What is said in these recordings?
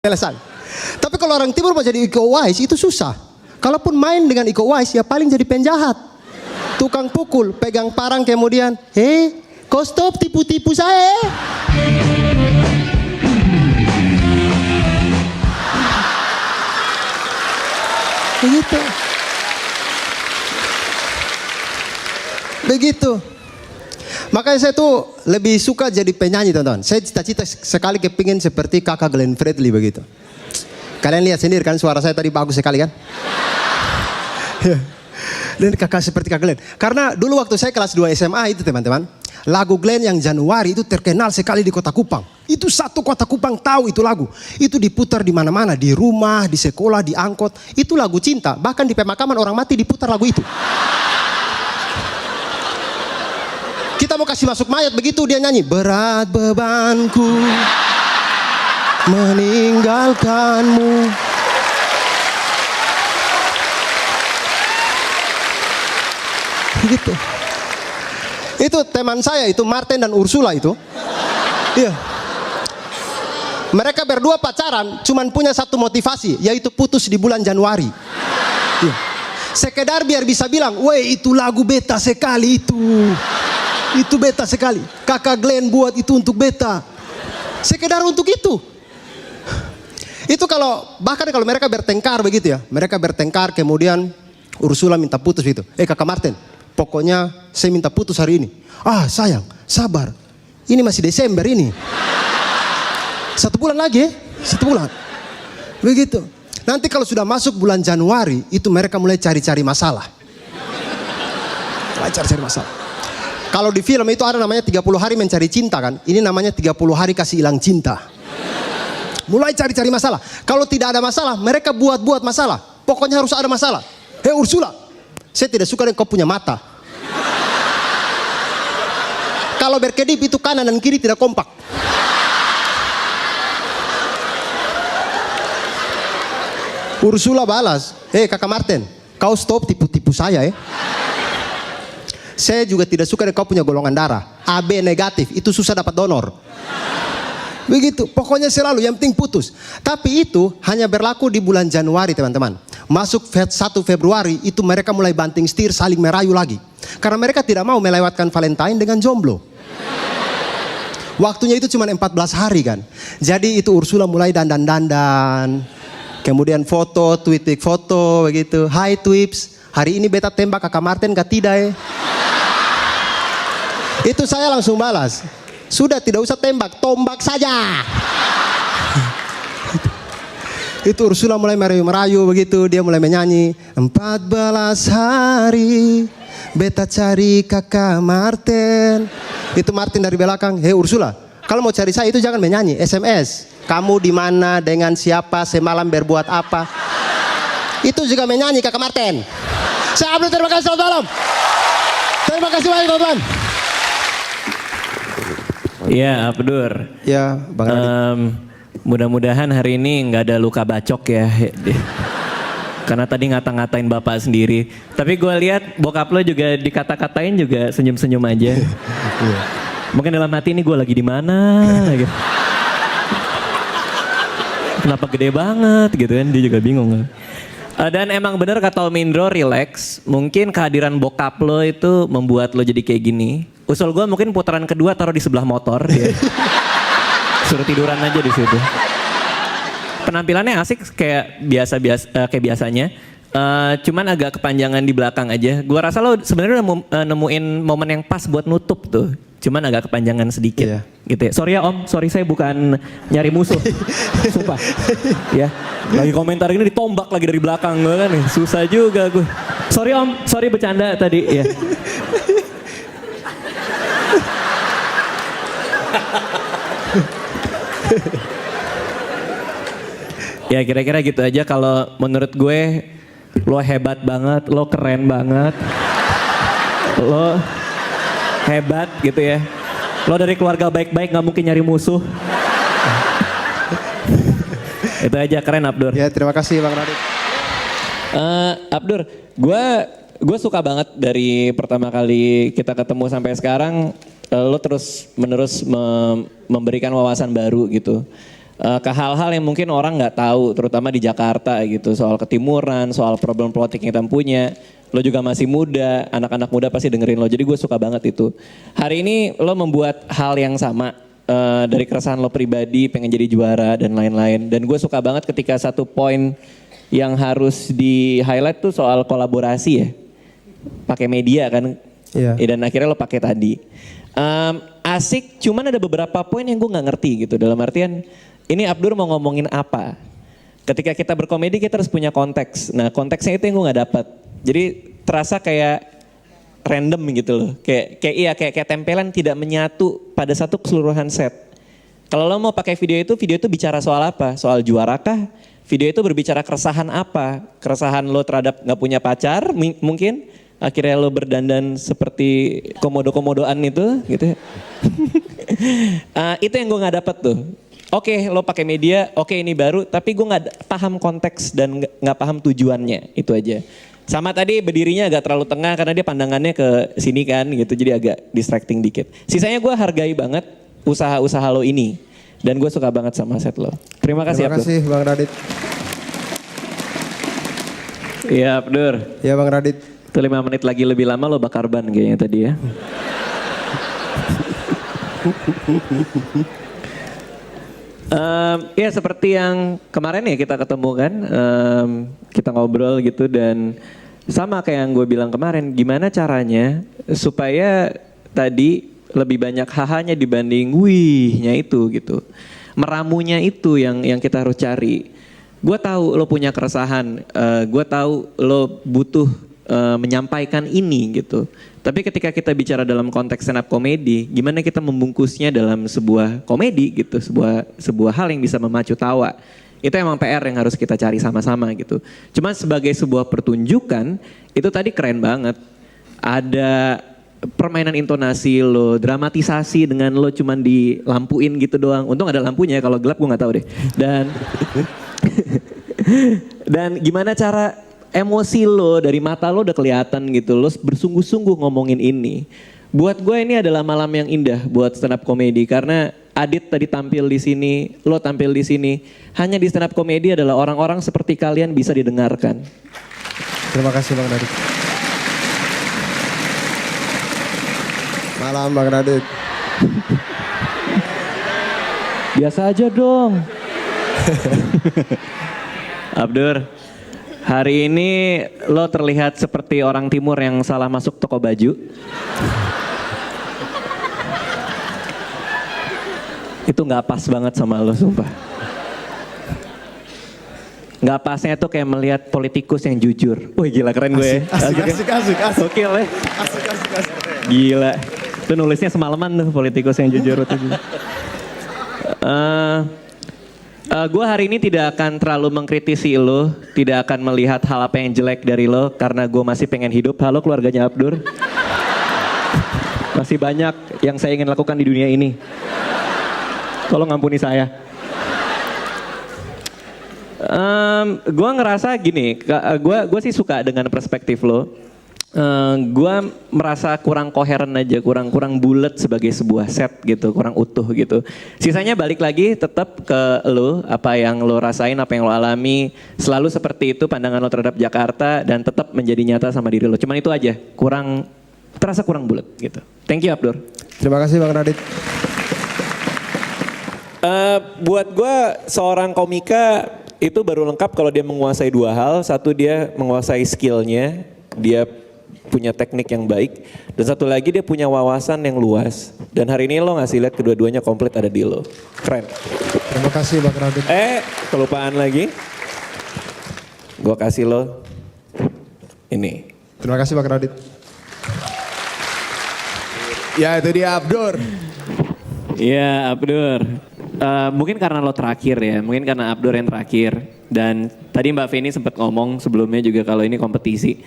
Alasan. Tapi kalau orang timur mau jadi Iko Uwais itu susah. Kalaupun main dengan Iko Uwais ya paling jadi penjahat. Tukang pukul, pegang parang kemudian, kau stop tipu-tipu saya. Begitu. Begitu. Makanya saya tuh lebih suka jadi penyanyi, teman-teman. Saya cita-cita sekali kepingin seperti kakak Glenn Fredly begitu. Kalian lihat sendiri kan suara saya tadi bagus sekali kan? Dan kakak seperti kakak Glenn. Karena dulu waktu saya kelas 2 SMA itu teman-teman, lagu Glenn yang Januari itu terkenal sekali di Kota Kupang. Itu satu Kota Kupang tahu itu lagu. Itu diputar di mana-mana, di rumah, di sekolah, di angkot. Itu lagu cinta. Bahkan di pemakaman orang mati diputar lagu itu. Kita mau kasih masuk mayat begitu dia nyanyi. Berat bebanku meninggalkanmu. Gitu. Itu teman saya itu Martin dan Ursula itu. Iya. Mereka berdua pacaran cuman punya satu motivasi yaitu putus di bulan Januari. Iya. Sekedar biar bisa bilang, "Weh, itu lagu beta sekali itu." Itu beta sekali. Kakak Glenn buat itu untuk beta. Sekedar untuk itu. Itu bahkan kalau mereka bertengkar begitu ya. Mereka bertengkar kemudian Ursula minta putus gitu. Kakak Martin, pokoknya saya minta putus hari ini. Ah sayang, sabar. Ini masih Desember ini. 1 bulan lagi 1 bulan. Begitu. Nanti kalau sudah masuk bulan Januari, itu mereka mulai cari-cari masalah. Mulai cari-cari masalah. Kalau di film itu ada namanya 30 hari mencari cinta kan. Ini namanya 30 hari kasih hilang cinta. Mulai cari-cari masalah. Kalau tidak ada masalah, mereka buat-buat masalah. Pokoknya harus ada masalah. Ursula, saya tidak suka dengan kau punya mata. Kalau berkedip itu kanan dan kiri tidak kompak. Ursula balas, kakak Martin, kau stop tipu-tipu saya Saya juga tidak suka dengan kau punya golongan darah AB negatif, itu susah dapat donor. Begitu, pokoknya selalu yang penting putus. Tapi itu hanya berlaku di bulan Januari teman-teman. Masuk 1 Februari itu mereka mulai banting setir, saling merayu lagi. Karena mereka tidak mau melewatkan Valentine dengan jomblo. Waktunya itu cuma 14 hari kan. Jadi itu Ursula mulai dandan-dandan. Kemudian foto, tweet foto begitu. Hai Twips, hari ini beta tembak kakak Martin kah tidak Itu saya langsung balas. Sudah tidak usah tembak, tombak saja. Itu Ursula mulai merayu-merayu begitu. Dia mulai menyanyi. 14 hari beta cari kakak Martin. Itu Martin dari belakang. Ursula, kalau mau cari saya itu jangan menyanyi, SMS. Kamu di mana, dengan siapa, semalam berbuat apa. Itu juga menyanyi kakak Martin. Saya Abdul, terima kasih, selamat malam. Terima kasih banyak teman-teman. Ya Abdur. Ya Bang Radit. Mudah-mudahan hari ini nggak ada luka bacok ya. Karena tadi ngata-ngatain bapak sendiri. Tapi gue lihat bokap lo juga dikata-katain juga senyum-senyum aja. Mungkin dalam hati ini gue lagi di mana gitu. Kenapa gede banget gitu kan, dia juga bingung. Dan emang bener kata Om Indro, relax. Mungkin kehadiran bokap lo itu membuat lo jadi kayak gini. Usul gue mungkin putaran kedua taruh di sebelah motor dia. Suruh tiduran aja di situ. Penampilannya asik kayak biasanya. Cuman agak kepanjangan di belakang aja. Gua rasa lo sebenarnya udah nemuin momen yang pas buat nutup tuh. Cuman agak kepanjangan sedikit. Iya. Gitu ya. Sorry ya Om, sorry saya bukan nyari musuh. Sumpah. Ya. Lagi komentar ini ditombak lagi dari belakang gue kan nih. Susah juga gue. Sorry Om, sorry bercanda tadi ya. Ya kira-kira gitu aja. Kalau menurut gue lo hebat banget, lo keren banget, lo hebat gitu ya. Lo dari keluarga baik-baik, gak mungkin nyari musuh. Itu aja, keren Abdur. Ya terima kasih Bang Radit. Abdur, gue suka banget dari pertama kali kita ketemu sampai sekarang. Lo terus menerus memberikan wawasan baru gitu. ke hal-hal yang mungkin orang nggak tahu, terutama di Jakarta gitu, soal ketimuran, soal problem politik yang kita punya. Lo juga masih muda, anak-anak muda pasti dengerin lo, jadi gue suka banget itu. Hari ini lo membuat hal yang sama, dari keresahan lo pribadi, pengen jadi juara dan lain-lain. Dan gue suka banget ketika satu poin yang harus di-highlight tuh soal kolaborasi ya, pakai media kan. Iya. Dan akhirnya lo pakai tadi. Asik, cuman ada beberapa poin yang gue nggak ngerti gitu. Dalam artian, ini Abdur mau ngomongin apa? Ketika kita berkomedi kita harus punya konteks. Nah konteksnya itu yang gue nggak dapat. Jadi terasa kayak random gitu loh. Kayak tempelan tidak menyatu pada satu keseluruhan set. Kalau lo mau pakai video itu bicara soal apa? Soal juara kah? Video itu berbicara keresahan apa? Keresahan lo terhadap nggak punya pacar mungkin? Akhirnya lo berdandan seperti komodo-komodoan itu gitu ya. Itu yang gue gak dapet tuh. Oke, lo pakai media, oke ini baru, tapi gue gak paham konteks dan gak paham tujuannya, itu aja. Sama tadi berdirinya agak terlalu tengah karena dia pandangannya ke sini kan gitu, jadi agak distracting dikit. Sisanya gue hargai banget usaha-usaha lo ini dan gue suka banget sama set lo. Terima kasih Terima kasih Bang Radit. Iya Abdur. Ya Bang Radit. Itu 5 menit lagi lebih lama lo bakar ban kayaknya tadi ya. Ya seperti yang kemarin ya kita ketemu kan, kita ngobrol gitu dan sama kayak yang gue bilang kemarin, gimana caranya supaya tadi lebih banyak hahanya dibanding wihnya itu gitu. Meramunya itu yang kita harus cari. Gue tahu lo punya keresahan, gue tahu lo butuh menyampaikan ini gitu. Tapi ketika kita bicara dalam konteks stand up komedi, gimana kita membungkusnya dalam sebuah komedi gitu, sebuah hal yang bisa memacu tawa. Itu emang PR yang harus kita cari sama-sama gitu. Cuma sebagai sebuah pertunjukan, itu tadi keren banget. Ada permainan intonasi lo, dramatisasi dengan lo cuman dilampuin gitu doang. Untung ada lampunya, kalau gelap gue gak tahu deh. Dan gimana cara emosi lo dari mata lo udah kelihatan gitu, lo bersungguh-sungguh ngomongin ini. Buat gue ini adalah malam yang indah buat stand up komedi karena Adit tadi tampil di sini, lo tampil di sini. Hanya di stand up komedi adalah orang-orang seperti kalian bisa didengarkan. Terima kasih Bang Radit. Malam Bang Radit. Biasa aja dong. Abdur, hari ini lo terlihat seperti orang timur yang salah masuk toko baju. Itu gak pas banget sama lo sumpah. Gak pasnya tuh kayak melihat politikus yang jujur. Wih gila keren gue. Asik. Oke lah. Asik. Gila. Itu nulisnya semalaman tuh politikus yang jujur. Gue hari ini tidak akan terlalu mengkritisi lo, tidak akan melihat hal apa yang jelek dari lo karena gue masih pengen hidup. Halo keluarganya Abdur. Masih banyak yang saya ingin lakukan di dunia ini. Tolong ampuni saya. Gue ngerasa gini, gue sih suka dengan perspektif lo. Gue merasa kurang koheren aja, kurang bulat sebagai sebuah set gitu, kurang utuh gitu. Sisanya balik lagi tetap ke lo, apa yang lo rasain, apa yang lo alami, selalu seperti itu pandangan lo terhadap Jakarta dan tetap menjadi nyata sama diri lo. Cuman itu aja, terasa kurang bulat gitu. Thank you Abdur. Terima kasih Bang Radit. Buat gue seorang komika itu baru lengkap kalau dia menguasai dua hal. Satu dia menguasai skillnya, dia punya teknik yang baik. Dan satu lagi dia punya wawasan yang luas. Dan hari ini lo ngasih lihat kedua-duanya komplit ada di lo. Keren. Terima kasih Bang Radit. Kelupaan lagi. Gue kasih lo ini. Terima kasih Bang Radit. Ya itu dia Abdur. Iya Abdur. Mungkin karena lo terakhir ya, mungkin karena Abdur yang terakhir. Dan tadi Mbak Feni sempat ngomong sebelumnya juga kalau ini kompetisi.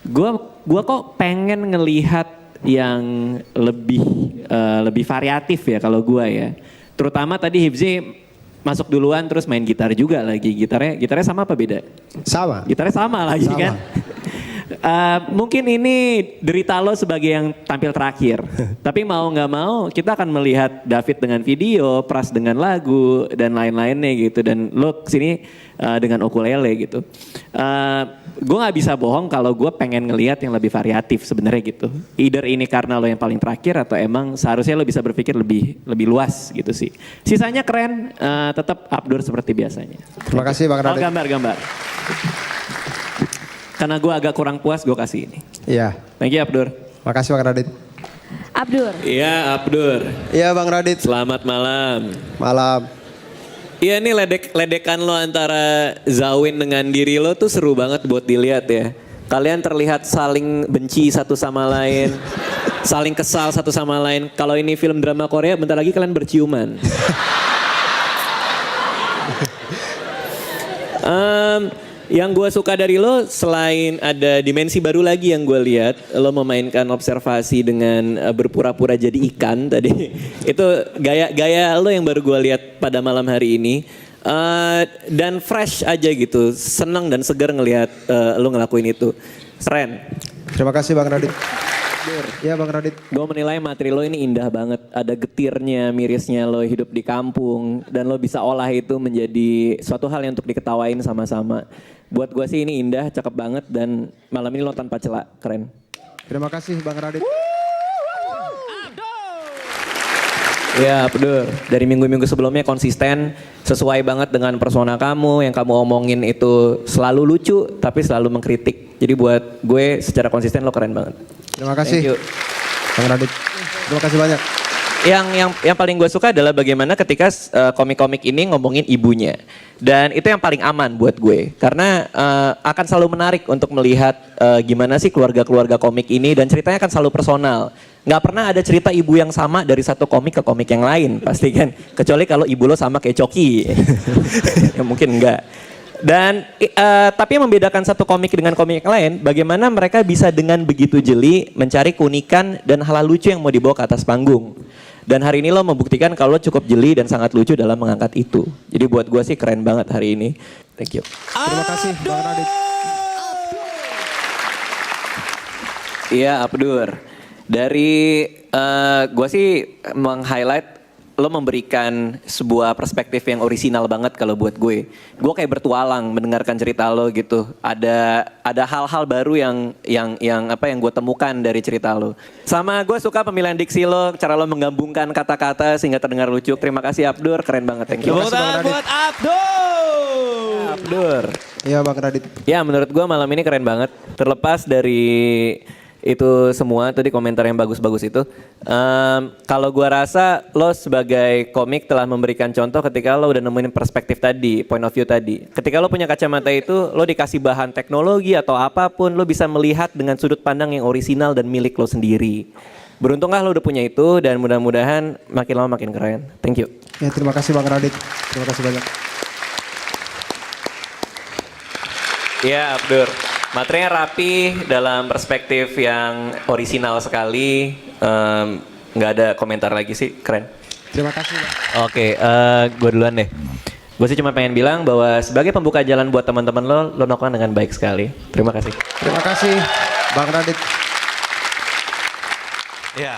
Gua kok pengen ngelihat yang lebih variatif ya kalau gua ya. Terutama tadi Hibzi masuk duluan terus main gitar juga lagi. Gitarnya sama apa beda? Sama. Gitarnya sama lagi Sama. kan? Mungkin ini derita lo sebagai yang tampil terakhir. Tapi mau nggak mau kita akan melihat David dengan video, Pras dengan lagu dan lain-lainnya gitu. Dan lo kesini dengan ukulele gitu. Gue nggak bisa bohong kalau gue pengen ngelihat yang lebih variatif sebenarnya gitu. Either ini karena lo yang paling terakhir atau emang seharusnya lo bisa berpikir lebih luas gitu sih. Sisanya keren, tetap Abdur seperti biasanya. Terima kasih Bang Radit. Gambar. Karena gue agak kurang puas, gue kasih ini. Iya. Thank you Abdur. Makasih Bang Radit. Abdur. Iya Abdur, Iya Bang Radit. selamat malam. Malam. Iya nih ledekan lo antara Zawin dengan diri lo tuh seru banget buat dilihat ya. Kalian terlihat saling benci satu sama lain, saling kesal satu sama lain. Kalau ini film drama Korea, bentar lagi kalian berciuman. Yang gue suka dari lo selain ada dimensi baru lagi yang gue lihat, lo memainkan observasi dengan berpura-pura jadi ikan tadi. Itu gaya lo yang baru gue lihat pada malam hari ini. Dan fresh aja gitu, senang dan segar ngelihat lo ngelakuin itu. Keren. Terima kasih Bang Radit. Iya Bang Radit. Gue menilai materi lo ini indah banget. Ada getirnya, mirisnya lo hidup di kampung. Dan lo bisa olah itu menjadi suatu hal yang untuk diketawain sama-sama. Buat gue sih ini indah, cakep banget. Dan malam ini lo tanpa celah, keren. Terima kasih Bang Radit. Ya Abdur, dari minggu-minggu sebelumnya konsisten. Sesuai banget dengan persona kamu. Yang kamu omongin itu selalu lucu, tapi selalu mengkritik. Jadi buat gue secara konsisten lo keren banget. Terima kasih. Thank you. Bang Radit. Terima kasih banyak. Yang paling gue suka adalah bagaimana ketika komik-komik ini ngomongin ibunya. Dan itu yang paling aman buat gue. Karena akan selalu menarik untuk melihat gimana sih keluarga-keluarga komik ini. Dan ceritanya akan selalu personal. Nggak pernah ada cerita ibu yang sama dari satu komik ke komik yang lain. Pasti kan. Kecuali kalau ibu lo sama kayak Coki. Ya mungkin enggak. Dan tapi yang membedakan satu komik dengan komik yang lain, bagaimana mereka bisa dengan begitu jeli mencari keunikan dan hal lucu yang mau dibawa ke atas panggung. Dan hari ini lo membuktikan kalau lo cukup jeli dan sangat lucu dalam mengangkat itu. Jadi buat gue sih keren banget hari ini. Thank you. Terima kasih Bang Radit. Iya Abdur. Dari gue sih meng-highlight lo memberikan sebuah perspektif yang orisinal banget kalau buat gue. Gue kayak bertualang mendengarkan cerita lo gitu. Ada hal-hal baru yang gue temukan dari cerita lo. Sama gue suka pemilihan diksi lo, cara lo menggabungkan kata-kata sehingga terdengar lucu. Terima kasih Abdur, keren banget. Thank you. Terima kasih Bang Radit. Buat Abdur. Abdur. Iya Bang Radit. Ya menurut gue malam ini keren banget. Terlepas dari itu semua tadi komentar yang bagus-bagus itu. Kalau gua rasa lo sebagai komik telah memberikan contoh ketika lo udah nemuin perspektif tadi, point of view tadi. Ketika lo punya kacamata itu, lo dikasih bahan teknologi atau apapun, lo bisa melihat dengan sudut pandang yang orisinal dan milik lo sendiri. Beruntunglah lo udah punya itu dan mudah-mudahan makin lama makin keren. Thank you. Ya terima kasih Bang Radit. Terima kasih banyak. Ya Abdur. Materinya rapi dalam perspektif yang orisinal sekali. Nggak ada komentar lagi sih, keren. Terima kasih Bang. Oke, gue duluan deh. Gue sih cuma pengen bilang bahwa sebagai pembuka jalan buat teman-teman lo melakukan dengan baik sekali. Terima kasih. Terima kasih Bang Radit. Ya.